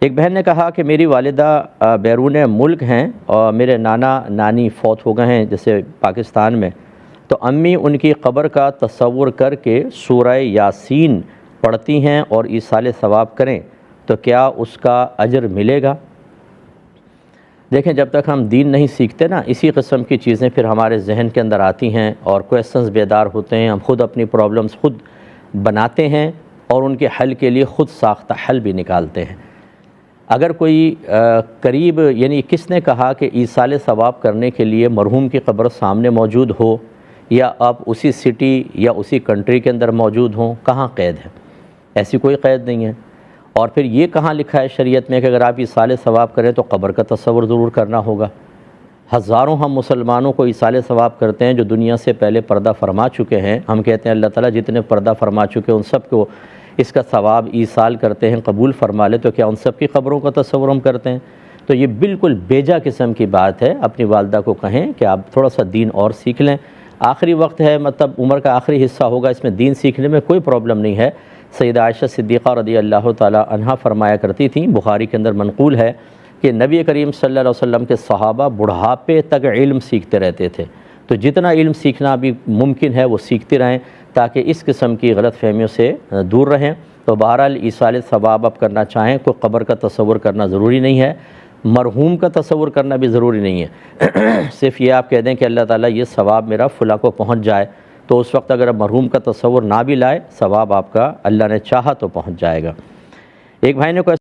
ایک بہن نے کہا کہ میری والدہ بیرون ملک ہیں اور میرے نانا نانی فوت ہو گئے ہیں جیسے پاکستان میں، تو امی ان کی قبر کا تصور کر کے سورہ یاسین پڑھتی ہیں اور ایصال ثواب کریں تو کیا اس کا اجر ملے گا؟ دیکھیں، جب تک ہم دین نہیں سیکھتے نا، اسی قسم کی چیزیں پھر ہمارے ذہن کے اندر آتی ہیں اور کویسچنز بیدار ہوتے ہیں، ہم خود اپنی پرابلمز خود بناتے ہیں اور ان کے حل کے لیے خود ساختہ حل بھی نکالتے ہیں۔ اگر کوئی قریب، یعنی کس نے کہا کہ ایصال ثواب کرنے کے لیے مرحوم کی قبر سامنے موجود ہو یا آپ اسی سٹی یا اسی کنٹری کے اندر موجود ہوں؟ کہاں قید ہے؟ ایسی کوئی قید نہیں ہے۔ اور پھر یہ کہاں لکھا ہے شریعت میں کہ اگر آپ ایصال ثواب کریں تو قبر کا تصور ضرور کرنا ہوگا؟ ہزاروں ہم مسلمانوں کو ایصال ثواب کرتے ہیں جو دنیا سے پہلے پردہ فرما چکے ہیں۔ ہم کہتے ہیں اللہ تعالیٰ جتنے پردہ فرما چکے ہیں ان سب کو اس کا ثواب ایصال کرتے ہیں، قبول فرما لے، تو کیا ان سب کی قبروں کا تصور ہم کرتے ہیں؟ تو یہ بالکل بیجا قسم کی بات ہے۔ اپنی والدہ کو کہیں کہ آپ تھوڑا سا دین اور سیکھ لیں، آخری وقت ہے، مطلب عمر کا آخری حصہ ہوگا، اس میں دین سیکھنے میں کوئی پرابلم نہیں ہے۔ سیدہ عائشہ صدیقہ رضی اللہ تعالی عنہا فرمایا کرتی تھیں، بخاری کے اندر منقول ہے کہ نبی کریم صلی اللہ علیہ وسلم کے صحابہ بڑھاپے تک علم سیکھتے رہتے تھے، تو جتنا علم سیکھنا بھی ممکن ہے وہ سیکھتے رہیں تاکہ اس قسم کی غلط فہمیوں سے دور رہیں۔ تو بہرحال ایصال ثواب آپ کرنا چاہیں، کوئی قبر کا تصور کرنا ضروری نہیں ہے، مرحوم کا تصور کرنا بھی ضروری نہیں ہے۔ صرف یہ آپ کہہ دیں کہ اللہ تعالیٰ یہ ثواب میرا فلاں کو پہنچ جائے، تو اس وقت اگر آپ مرحوم کا تصور نہ بھی لائے، ثواب آپ کا اللہ نے چاہا تو پہنچ جائے گا۔ ایک بھائی نے